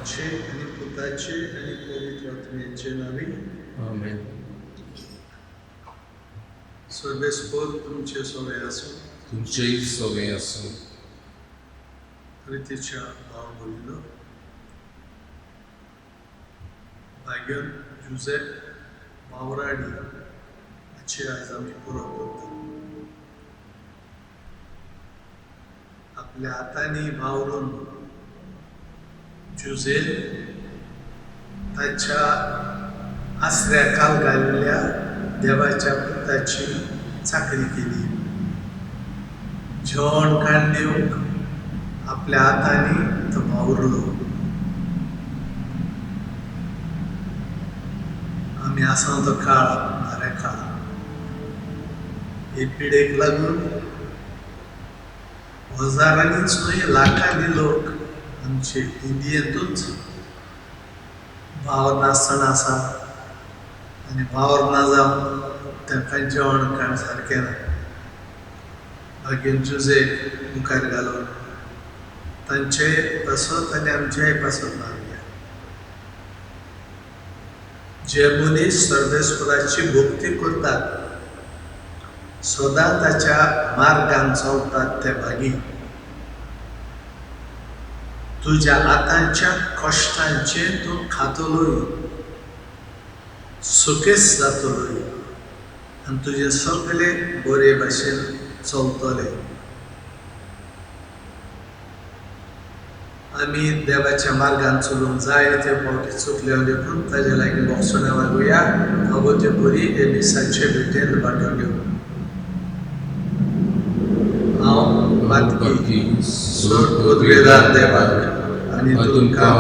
पिताचे आणि पुताचे आणि पवित्र आत्म्याचे नावे आमेन. सर्वेस्पर तुमचे सवय असो तुमचेही सवय असो. प्रीतीच्या भाव बोलिलो भाग्यन जुझेप मावराडी हाचे आज आमी पुरो करता. आपल्या हातांनी वावरून जुझेल ताच्या आसऱ्याखाल घाल्लेल्या देवाच्या पुताची चाकरी केली. जेवण खाण दिवंक आपल्या हातांनी तो वावरलो. आमी आसा तो काळ बरे काळ हे पिडेक लागून हजारांनीच न्हय लाखांनी लोक आमचे इंडियेंतूच वावर नासतना आसा आनी वावर ना जावन तांकां जेवण खाण सारकें ना. भाग्यन जुझेक मुखार घालून तांचे पासत आनी आमचेय पासत मारया. जे मनीस सर्वेस्पराची भक्ती करतात सदां ताच्या मार्गान चलतात ते भागी. तुज्या हातांच्या कश्टांचे तूं खातलोय सुखेस जातलोय आनी तुजे सगळे बरे भाशेन चलतले. आमी देवाच्या मार्गान चलूंक जाय ते फावटी चुकल्यो देखून ताजे लागीं वचून मागुया. अगो त्यो बरी हे दिसाचे भेटेन वांटून घेवं. हांव मातकी सोड पदवेदार देवाक आनी तुमकां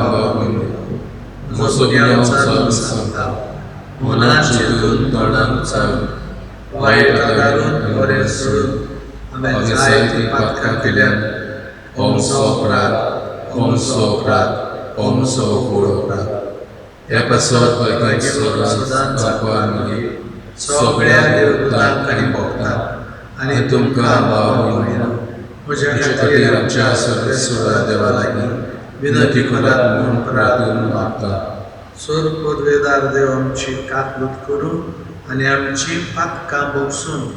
म्हजो गुन्यांव सांगता. मनान चिंतून तोंडान चाल वायट कागारून बरें सोडून हांवें जायतीं पातकां केल्यात. ओमसो अपराध ओमसो घोळ अपराध हे पासत परमेश्वर सदांच आंकवार मागीर सगळ्या देवदूतांक आनी भक्तांक आनी तुमकां भाव मेळना. म्हज्या खातीर आमच्या सर्वेस्वरा देवा लागीं विनंती करात म्हूण प्रार्थून मागता. सोर पदवेदार देव आमची काकूट करून आनी आमची पातकां भोगसून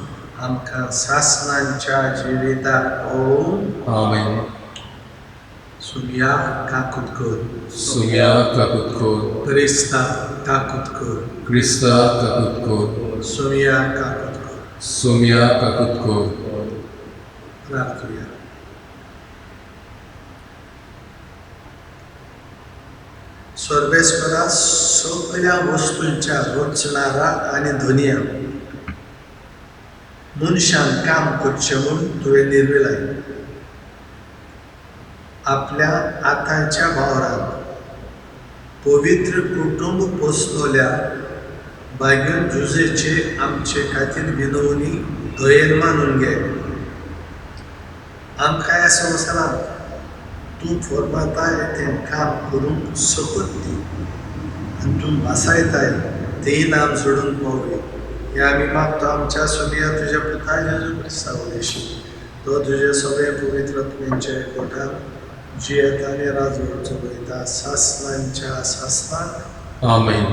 आमकां सासणांच्या जिविताक पळोवन आमेन. सुमया काकूट कर. सुमया काकूट कर. क्रिस्ता काकूट कर. क्रिस्ता काकूट कर. सुमया काकूट कर. सुमया काकूट कर. प्रार्थूया. सर्वेस्परा सगळ्या वस्तूंच्या रचणारा आनी धनिया मनशान काम करचें म्हूण तुवें निर्विलाय. आपल्या हातांच्या वावरांत पवित्र कुटुंब पोसलोल्या भाग्यन जुझेचे आमचे खातीर विनवणी दयेन मानून घे. आमकां ह्या संवसारांत तूं फरमाताय तें काम करूंक सकत दी आनी तूं वासायताय तेंय नाम सोडून पावय. हे आमी मागतो आमच्या सुमया तुज्या पुता जेजू क्रिस्ता वयल्याशी. तो तुजे सगळे पवित्र आत्म्याचे एकवटान जियेता आनी राजवट चलयता सासणांच्या सासणाक. आमेन.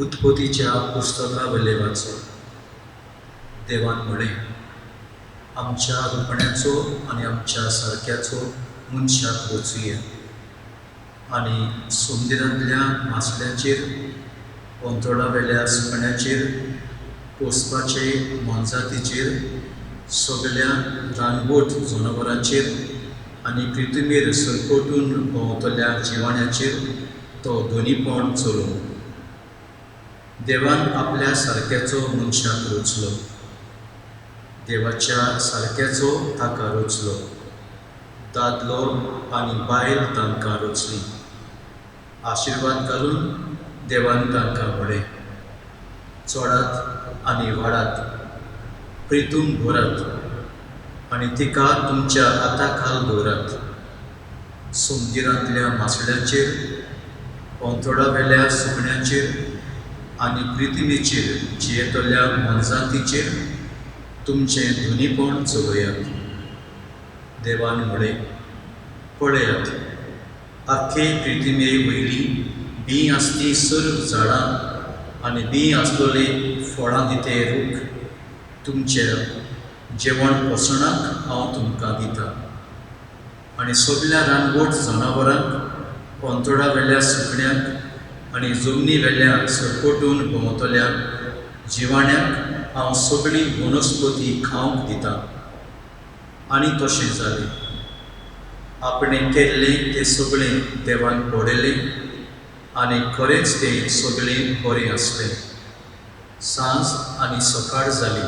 उत्पत्तीच्या पुस्तका वयले वाचो. देवान म्हळें आमच्या रुपण्याचो आनी आमच्या सारक्याचो मनशाक रचुया आनी समुद्रांतल्या मासल्यांचेर अंतोडा वेल्या सुकण्याचेर पोसपाचे मोनजातीचेर सगळ्या रानवट जनावरांचेर आनी पृथ्वीर सरकोटून भोंवतल्या जिवाण्याचेर तो दोनीपण चलोवन. देवान आपल्या सारक्याचो मनशाक रचलो. देवाच्या सारक्याचो ताका रचलो. दादलो आनी बायल तांकां रचली. आशिर्वाद घालून देवान तांकां म्हळें चोडात आनी वाडात प्रितूम भरात आनी तिका तुमच्या हाताखाल दवरात. समुद्रांतल्या मासळ्यांचेर अंतोडा वेल्या सुकण्याचेर आनी पृथ्वीचेर जियेतल्या मोनजातीचेर तुमचें धुनीपण चलयात. देवान म्हळें, पळयात, आख्खे प्रिथिमे वयली बी आसली सर्व झाडां आनी बी आसलोले फळां दिते रूख तुमचे जेवण पोसणाक हांव तुमकां दितां. आनी सगल्या रानवट जनावरांक, अंतोडा वेल्या सुकण्यांक आनी जमनी वेल्या सरकोटून भोंवतल्या जिवाण्यांक हांव सगळी वनस्पती खावंक दितां. आनी तशें जालें. आपणें केल्लें तें सगळें देवान पळयलें आनी खरेंच तें सगळें बरें आसलें. सांज आनी सकाळ जाली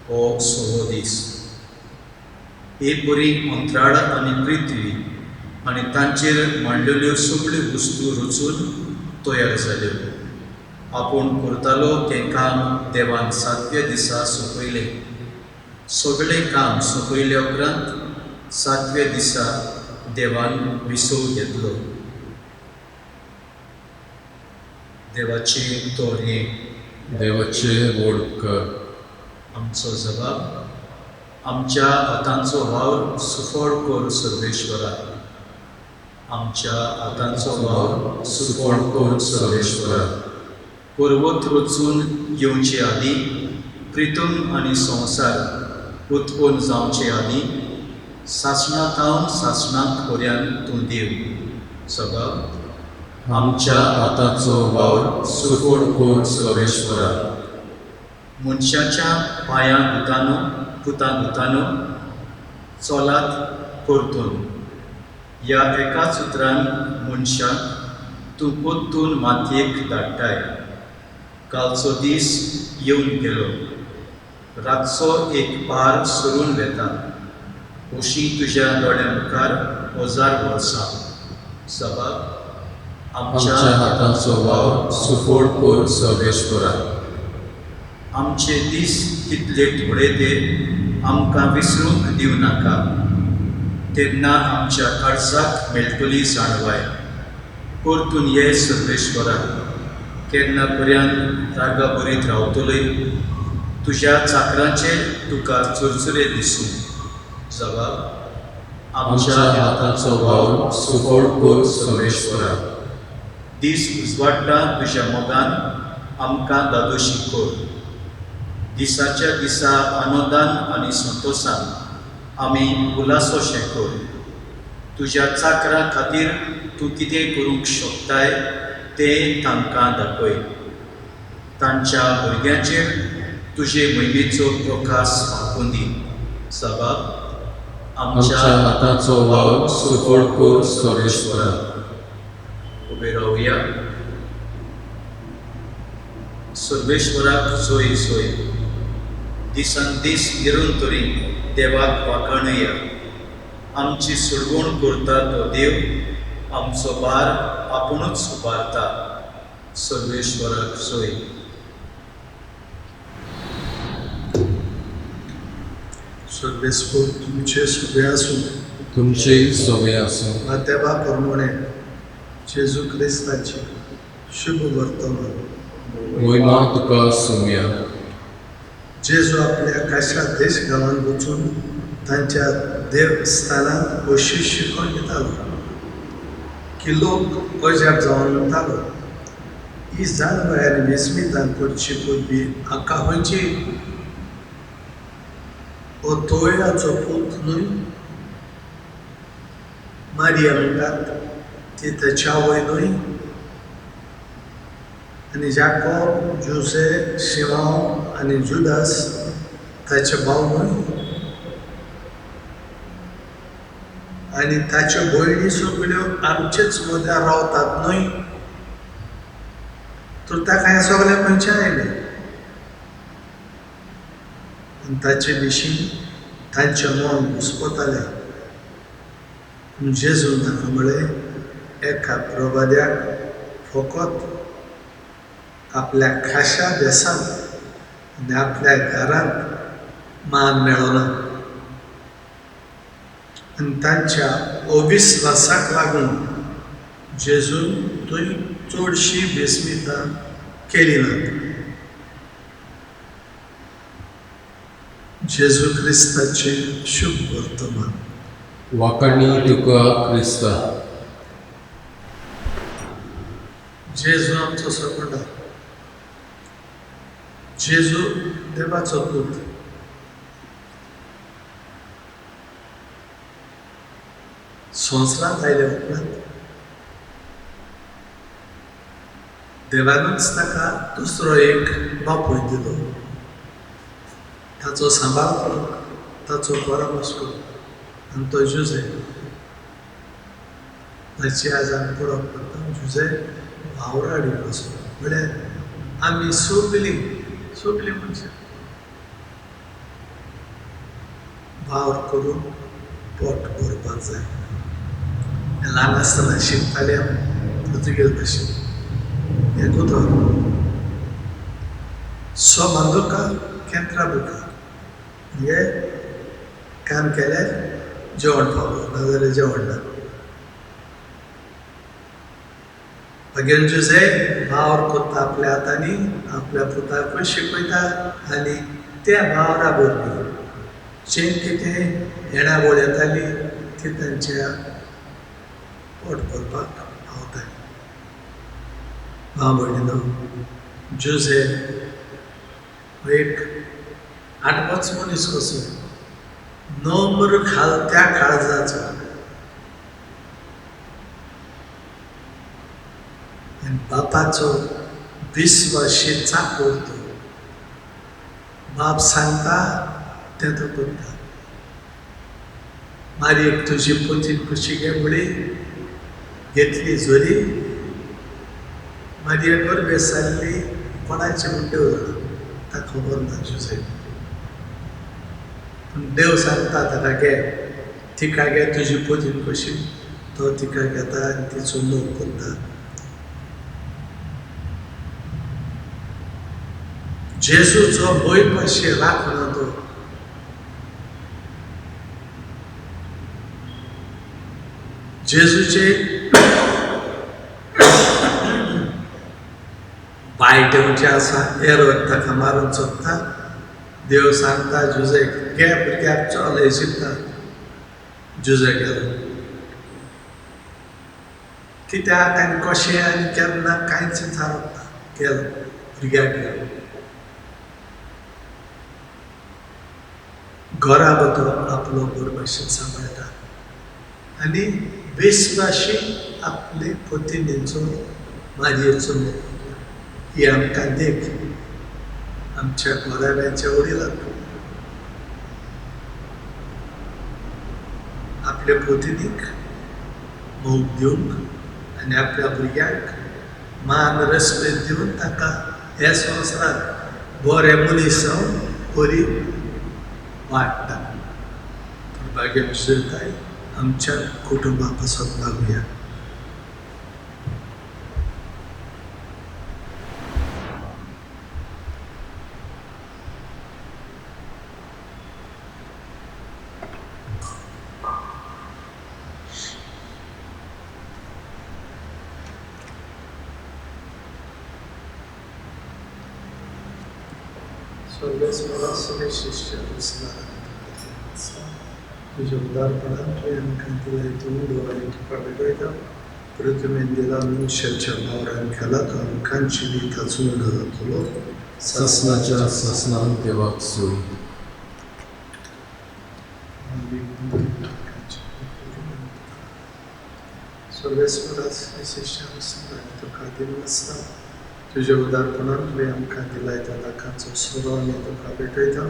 हो 6वो दीस. हे परी अंतराळ आनी पृथ्वी आनी तांचेर मांडलेल्यो सगळ्यो वस्तू रचून तयार जाल्यो. आपूण करतालो तें काम देवान 7व्या दिसा सोंपयलें. सगळें काम सोंपयल्या उपरांत 7व्या दिसा देवान विसव घेतलो. देवाची तोरये. देवाचे वोडकर. आमचो जबाब. आमच्या हातांचो वावर सुफळ कर सर्वेश्वरा. आमच्या हातांचो वावर सुफळ कर सर्वेश्वरा. पर्वत रचून येवचे आदीं, प्रितम आनी संवसार उत्पन्न जावचे आदीं, सासणांतावन सासणांत पर्यंत तूं देव. जबाब. आमच्या हाताचो वावर सुफळ कर सर्वेश्वरा. मनशाच्या पांयां गुतानो चलात परतून. ह्या एकाच उतरान मनशाक तूं परतून मातयेक धाडटाय. कालचो दीस येवन गेलो. रातचो एक पार सरून वेता. अशीं तुज्या दोळ्या मुखार हजार वर्सां. जबाब. आमच्या हाताचो वावर सुफळ कर सर्वेश्वरा. आमचे दीस कितले थोडे ते आमकां विसरूंक दिवं नाका. तेन्ना आमच्या काळजाक मेळटली जाणवाय. परतून ये सर्वेश्वरा. केन्ना पर्यंत रागा बरीत रावतलोय. तुज्या चाकरांचे तुका चुरचुरे दिसूं. जबाब. आमच्या हाताचो वावर सुफळ कर सर्वेश्वरा. दीस उजवाडटा तुज्या मोगान आमकां दादोशी कर. दिसाच्या दिसा आनंदान आनी संतोशान आमी उलासोशें कर. तुज्या चाकरां खातीर तूं कितें करूंक शकताय तें तांकां दाखय. तांच्या भुरग्यांचेर तुजे महिमेचो प्रकाश फांकून दी. जबाब. आमच्या हाताचो वावर सुफळ कर सर्वेश्वरा. उबे रावया. सर्वेश्वराक जोय जोय. दिसान दीस निरंतरी देवाक वाखाणया. आमची सुडवण करता तो देव आमचो भार आपुणूच उबारता. सर्वेश्वराक जोय. सर्वेस्पर तुमचे सगळे आसूं. तुमचेय सवय आसूं. मातेबा प्रमाणे जेजू क्रिस्ताची शुभ वर्तमान. महिमा तुका सुम्या. जेजू आपल्या काशा देश गांवांत वचून तांच्या देवस्थानांत अशी शिकवण दितालो की लोक अजाप जावन म्हणटालो, ही जानवरां आनी विस्मितान करची पडली हाका खंयची? हो तोळ्याचो पूत न्हय? मारिया म्हणटात ती ताची आवय न्हय? आनी जाकोब, जोसे, शिमोन आनी जुदास ताचे भाव न्हय? आनी ताच्यो भयणी सगळ्यो आमचेच मद्यार रावतात न्हय? तर ताका हें सगळें खंयचे आयलें? आनी ताचे विशीं तांचें मन घुस्पतालें. पूण जेजून ताका म्हळें, एका प्रवाद्याक फकत आपल्या खाशा देसांत आनी आपल्या घरांत मान मेळना. आनी तांच्या अविस्वासाक लागून जेजून थंय चडशी बेस्मितां केली नात. जेजू क्रिस्ताचें शुभ वर्तमान. वाकणी तुका क्रिस्ता. जेजू आमचो सकोंडा, जेजू देवाचो पूत, संवसारांत आयले उपरांत देवानूच ताका दुसरो एक बापूय दिलो, ताचो सांबाळ करप, ताचो परामर्श करप, आनी तो जुजे. ताची आज आमी पळोवप करता. जुजे वावराडी पासून म्हळ्यार आमी सगळीं मनशां वावर करून पोट भरपाक जाय. ल्हान आसतना शिकताले आमी पुर्तुगेज भाशेन. एक उतर सो बांदुका केंद्रा बुका, म्हणजे काम केल्यार जेवण पावो, नाजाल्यार जेवण ना. मागीर जुजे वावर करता आपल्या हातांनी, आपल्या पुताकूय शिकयता आनी त्या वावरा भरपी जें कितें येणावळ येताली ती तांच्या पोट भरपाक पावताली. भाव भयणीनो, जुजे एक आडवोच मनीस कसो, नम्र खालत्या काळजाचो आनी बापाचो विस्वाशी चाकर तो. बाप सांगता तें तो करता. मारयेक तुजी पोतीन कशी गे म्हळी, घेतली जोरी, मारयेक बर बेसारली, कोणाचे म्हूण देव जाणा, ताका खबर ना जुजे. पूण देव सांगता ताका गे, तिका गे तुजी पोतीन कशी. तो तिका घेता आनी तिचो मोग करता. जेजूचो भंय राखना तो. जेजूचे बायटेवचे आसा, एरोद ताका मारून सोदता. देव सांगता जुजे गे भुरग्याक चल इजिप्ता. जुजे गेलो. कित्याक आनी कशें आनी केन्ना कांयच थारप ना. गेलो, भुरग्याक गेलो. घरा भितर आपलो बरो भशेन सांबाळटा आनी बेस्वाशी आपले पोतिनेचो मारयेचो मोग. ही आमकां देख आमच्या घोराब्याच्या वडिलांक आपल्या पोतिनीक मोग दिवंक आनी आपल्या भुरग्यांक मान रेस्पेद दिवन ताका ह्या संवसारांत बरे मनीस जावन बरी वाडटा. दुर्भाग्यवशाताय आमच्या कुटुंबा पासून लागूया. स्वर्गस्वरासरे शिष्य तुझ्या उदारपणात तुवें आमकां दिला हितून दोळ्यांनी तुका भेटयता. पृथ्वीन दिला मनुश्याच्या वावरान केला तो आमकांची बी ताचून घालतलो. ससनाच्या ससनान देवाक सोय. स्वर्गस्वरासरे शिष्य तुका दिलो आसता. तुझ्या उदारपणान तुवें आमकां दिलाय त्या दाखाचो सोरो आमी तुका भेटयता.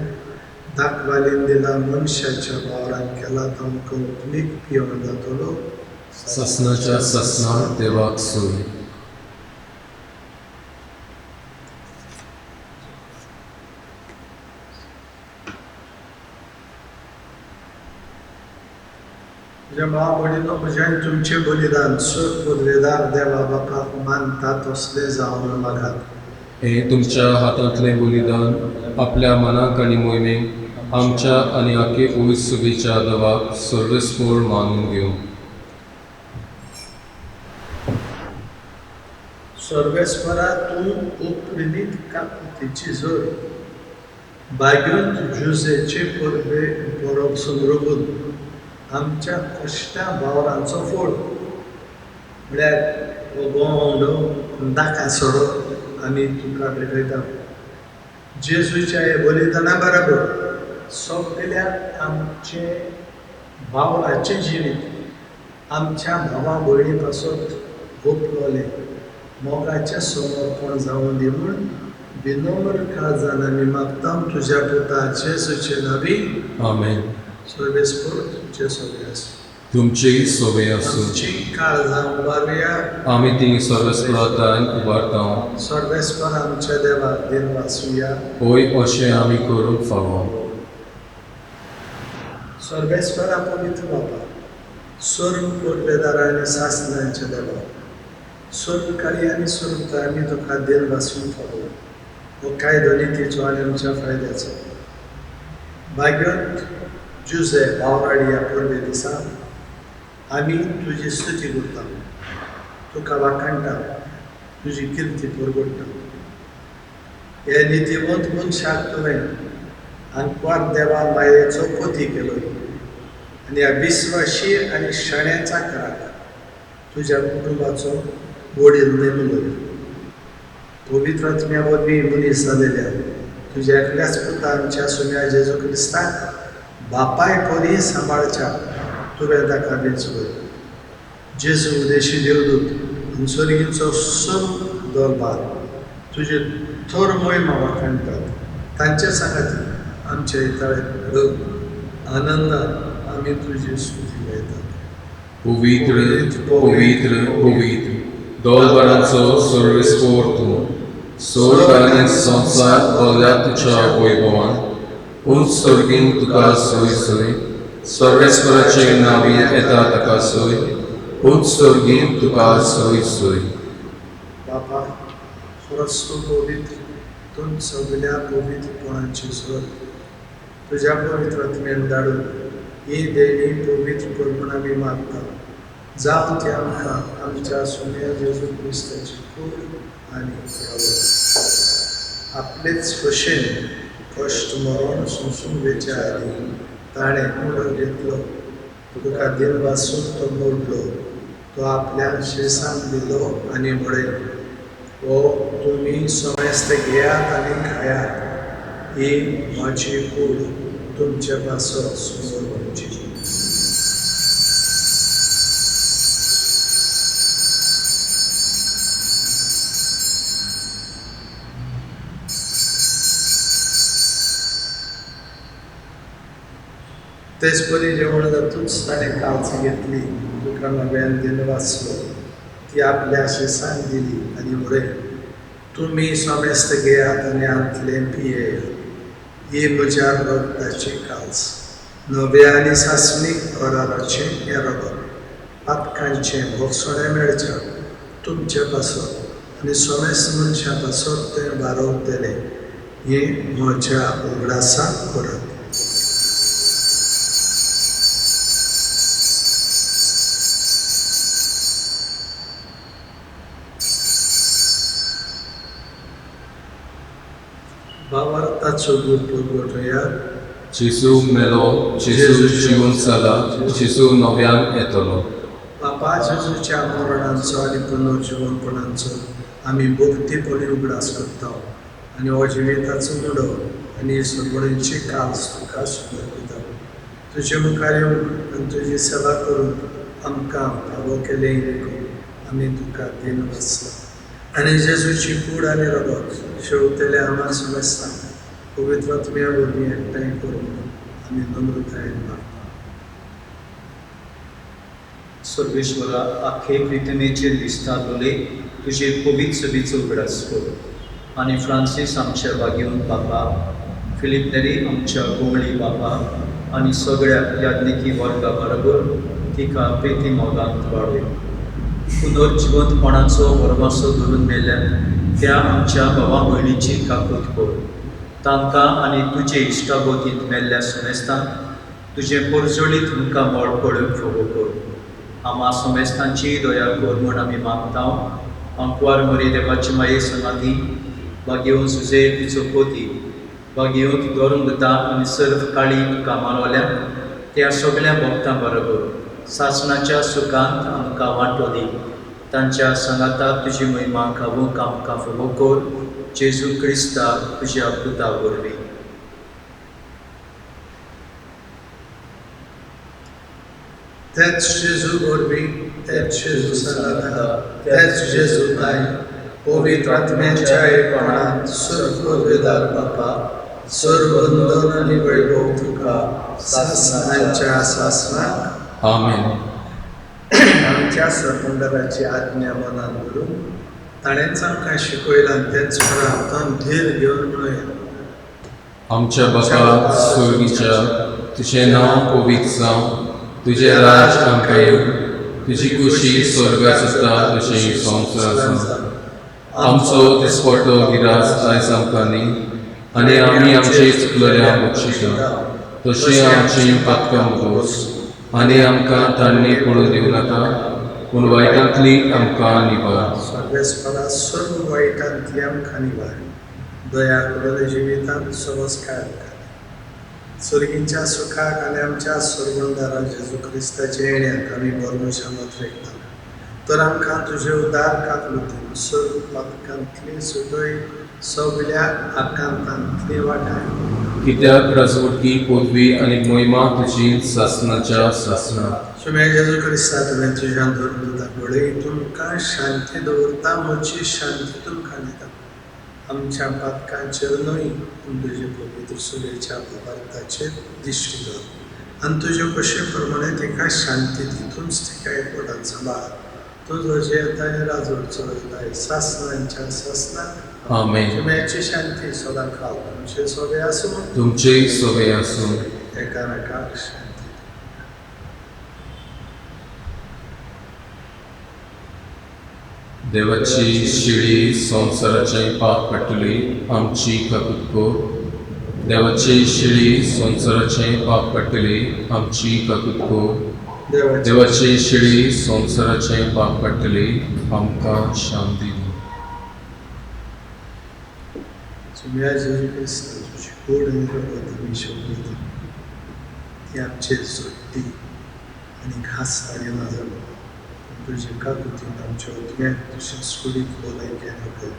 दाख वालीन दिला मनशाच्या वावरान केला तो आमकां उपनीक पिवण जातलो. ससनाच्या ससनान देवाक सोय. तुझ्या भाव भयणीनो, म्हज्यान तुमचें बलिदान सूख बदलेदार देवा बापाक मानता तसलें जावन मागात. हे तुमच्या हातांतलें बलिदान आपल्या मनाक आनी मोहिमेक आमच्या आनी आखे ओयसुबेच्या देवाक सर्वेस्पोळ मानून घेवं. स्वर्गस्वरा तूं उपरिमीत काकुतीची जोर बागेंत जुजेचे परबे बरोबसून रगून आमच्या कश्टा वावरांचो फोड म्हळ्यार हो गोंवडो दाखा सोडो आमी तुका भेटयता. जेजूच्या हे बलिदाना बरोबर सगळ्या आमचे वावराचे जिवीत आमच्या भावा भयणी पासून गोपलोले मोगाचें समर्पण जावं दी म्हूण विनम्र काळजान आमी मागता तुज्या पुता जेजूचे नांवी. आमेन. सर्वेस्पर तुमचे सगळे आसूं. तुमची सोबे आसूं. आमची काळजां उबारुया. आमी ती सर्वेस्परांतान उबारता. सर्वेस्पर आमच्या देवा दिन वाचुया. होय अशें आमी करूंक फावो. सर्वेस्परा पवित्र बापा, स्वर्ग पोटलेदार आनी सासणांच्या देवा, स्वर्ग काळी आनी स्वर्ग आमी तुका दिन वाचून फावो. हो कायदो नितीचो आनी आमच्या फायद्याचो. भाग्यवंत जुजे वावराडी ह्या परबे दिसा आमी तुजी स्तुती करता, तुका वाखाणटा, तुजी किर्ती परगडटा. हे नितीवंत मनशाक तुवें आंकवार देवा मायेचो कोती केलो आनी ह्या विस्वाशी आनी शाण्या चाकराक तुज्या कुटुंबाचो वडील नेमलो. पवित्र आत्म्या वरवीं मनीस जालेल्या तुज्या एकल्याच पुता आमच्या सुम्या जेजू क्रिस्ताक बापाय परी सांबाळच्या तुवें ताका वेंचून. जेजू उदेशी देवदूत आनी स्वर्गीचो सर्व दरबार तुजे थोर मोहिमा वाखाणटात. तांचे सांगाती आमच्या इताळे आनंदान आमी तुजी स्तुती गायतात. पवित्र पवित्र पवित्र दोलबारांचो सर्वेस्पर तूं. स्वर्ग आनी संवसार भोगल्या तुज्या वैभवान. उंच सर्गीन तुका सोय सोय. सर्वेस्पराचे नांवी येता ताका सोय. उंच सर्गीन तुका सोय सोय. बापा परस्तू पवित्र तूं सगळ्या पवित्रपणाची सोय तुज्या पवित्र आत्म्यान धाडून ही देणी पवित्र करून आमी मागता. जावं ती आमकां आमच्या सुम्या जेजू क्रिस्ताची कूड आनी प्रभू. आपलेच भशेन कश्ट मरण सोंसून वेच्या आदी ताणें कुडो घेतलो. तुका दिन वाचून तो मोडलो. तो आपल्या शेसान दिलो आनी म्हळें, हो तुमी समेस्त घेयात आनी खायात. ही म्हजी कूड तुमचे पासत समोर वचची. तेच परी जेवण जातूच ताणें काळच घेतली. तुका नव्यान दिन वाचलो. ती आपल्या शेसान दिली आनी म्हळें, तुमी समेस्त घेयात आनी आंतलें पियेयात. ही म्हज्या रगताची काळज, नव्या आनी सासणीक कराराचें हें रगत. पातकांचें भोगसणें मेळच्या तुमचे पासत आनी समेस्त मनशां पासत तें बारोवतलें. हें म्हज्या उगडासाक करत. भावार्थाचो दूत परगटया. जेजू मेलो, जेजू जिवन जाला, जेजू नव्यान येतलो. बापा जेजूच्या मरणांचो आनी पुनर्जिवनपणांचो आमी भक्तीपणी उगडास करता आनी हो जिविताचो मुडो आनी सोडवणेची काळज तुका समर्पिता. तुजे मुखार येवन आनी तुजी सेवा करून आमकां फावो केलें देखून आमी तुका दिन वाचला. आनी जेजूची कूड आनी रगत शेवतले आम्हा समेस्तांक पवित्र आत्म्या वरवीं एकठांय करून आमी नम्रतायेन मागता. सर्वेश्वरा आखे प्रितमेचेर विस्तारलोले तुजे पवित्र सभेचो उगडास कर. आनी फ्रांसीस आमच्या वागेवन बापा, फिलीप नेरी आमच्या गोंगळी बापा आनी सगळ्या याज्ञिकी वर्गा बरोबर तिका प्रिती मोगांत वाडय. पुनर्जिवंतपणाचो भरवसो धरून मेल्ल्यान त्या आमच्या भावा भयणीची काकूट कर. तांकां आनी तुजे इश्टाभोवतींत मेल्ल्या समेस्तांक तुजे परजोळीत तुमकां मोड पडूंक फोगो कर. आम्हा समेस्तांची दया कर म्हूण आमी मागता. अंकवार मरी देवाची माये संगाती भाग्यवन सुजे तिचो कोती भाग्यवन धोरून दिता आनी सर्व काळी तुका मानवल्यान त्या सगळ्या भक्तां बरोबर सासणाच्या सुखांत आमकां वांटो दी. तांच्या संगाताक तुजी महिमा खावूंक आमकां फोगो कर. जेजू क्रिस्ता तुज्या पुता वरवीं. तेच जेजू वरवीं, तेच जेजू सनातन, तेच जेजू ताई, पवित्र आत्म्याच्या एकपणात सर्व वेदार बापा, सर्व वंदन आनी वैभव तुका सासणांच्या सासणाक. आमेन. आमच्या सरपंडाची आज्ञा मनान धरून ताणेंच आमकां शिकयलां तेच प्रार्थन धीर घेवन म्हणूया. आमच्या बापा स्वर्गीच्या, तुझें नांव पवित्र जावं, तुजें राज आमकां येवं, तुजी कुशी स्वर्गात जाता तशें संवसारांत जावं. आमचो दिसपट्टो गिरास आयज आमकां दी, आनी आमी आमचे चुकलेल्यांक बक्षिता, तशें आमची पातकां मुगोस, आनी आमकां तांणी पडूं दिवं नाका, पूण वायटांतली आमकां निवार. सर्वेस्परा सर्व वायटांतली आमकां निवार. दया करून जिवितांत संस्कार कर. सर्गींच्या सुखाक आनी आमच्या सर्वंदारा जेजू क्रिस्ताच्या येण्याक आमी परमेशांत रेखता. तर आमकां तुजे उदार काकलुतीन सर्व पातकांतली सुटय, सगळ्या आकांतांतली वाटाय. कित्याक राजवटकी पदवी आनी महिमा तुजी सासणाच्या सासणाक. सुम्या जेजू क्रिस्ता तुवें तुज्या धर्मदूताक वळय तुमकां शांती दवरता, म्हजी शांती तुमकां दिता. आमच्या पातकांचेर न्हय, पूण तुजे पवित्र सुरयेच्या पदार्थाचेर दिश्टी दवर. आनी तुजे कशे प्रमाणे तिका शांती दितूनच तिका एकवटांत सांबाळ. तुजो जे येता राजवट चलयताय सासणांच्या सासणाक. आमेन. सुम्याची शांती सदां खाव तुमचे सोबे आसूं. तुमचेय सोबे आसूं. एकामेकाक शांती. देवाची शिडी संवसाराचें पाप काडटली आमची काकूट कोर. देवाची शिडी संवसाराचें पाप काडटली आमची काकूट कोर. देवाची शिडी संवसाराचें पाप काडटली आमकां शांती दी. सुम्या जेजू क्रिस्ता तुजी गोड आनी रगत आमी शोभयता. ती आमचेर सोडटी आनी घास आनी नजर तुजी काकुतीन आमच्या आत्म्याक तुजी सुडीक भलायकी आनी बळ.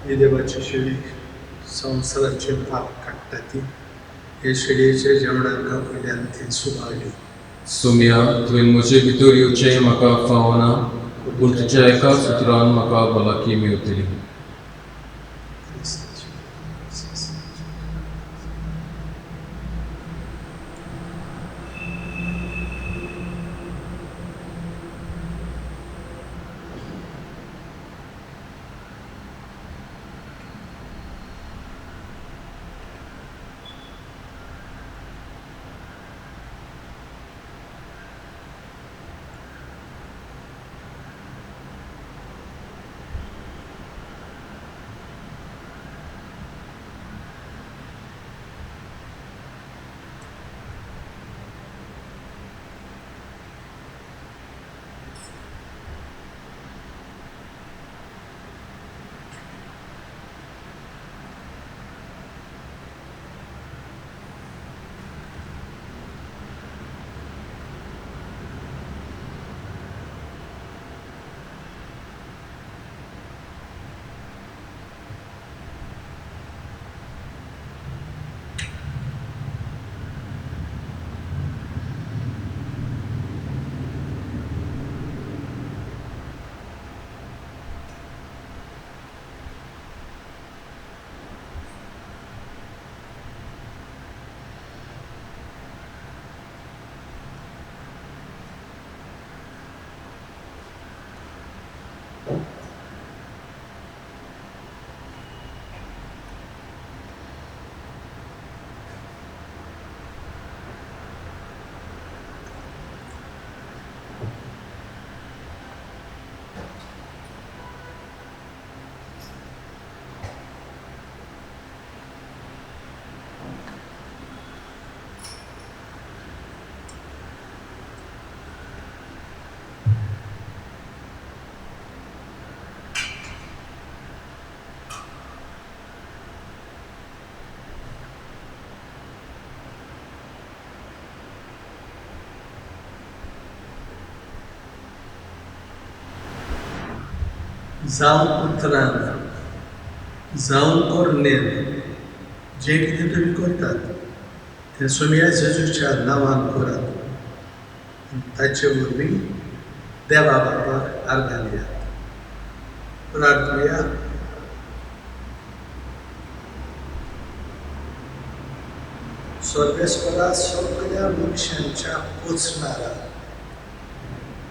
ही देवाची शिडी संवसाराचे पाप काडटा ती. हे शिडयेच्या जेवणांका पयल्यान ती सुबाळ्यो. सुम्या तुवें म्हजे भितर येवचें म्हाका फावना, पूण तुज्या एकाच उतरान म्हाका भलायकी मेळटली. जावं उतरान जावं पोरनेन जे कितें तुमी करतात तें सुमया जेजूच्या नांवान करात आनी ताचे वरवीं देवा बापाक आर्गां दियात. प्रार्थया. स्वर्गेश्वरा सगळ्या मनशांच्या पोचणारा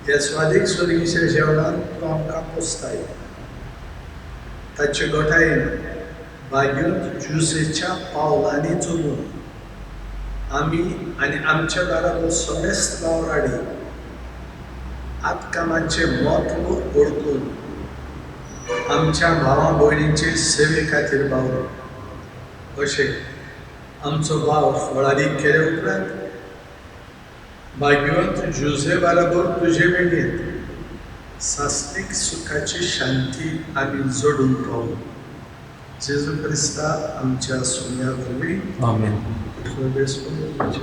ह्या स्वादीक स्वर्गीच्या जेवणात तूं आमकां पोसताय. ताचे गोठायेन भाग्योत ज्युसेच्या पावलांनी चलून आमी आनी आमच्या घरांतलो समेस्त वावराडी आतकामाचे मोत ओळखून आमच्या भावा भयणींचे सेवे खातीर भावलो. अशें आमचो भाव फळारीक केले उपरांत भाग्यवंत जुजे बरोबर तुजे वेळेंत सास्तीक सुखाची शांती आमी जोडून पावू. जेजू क्रिस्ता आमच्या सोन्या वरवीं आमेन. तुमचे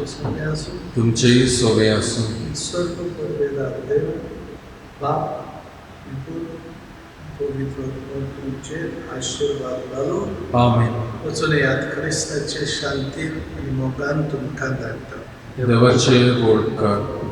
सोने आसूं. तुमचेही सोबे आसूं. स्वर्ग परवेदार देव बाप पुत्र पवित्र आत्मा तुमचेर आशीर्वाद घालो. आमेन. वचून यात क्रिस्ताचे शांती आनी मोगान तुमकां धाडटा. देवाचे बोड कर.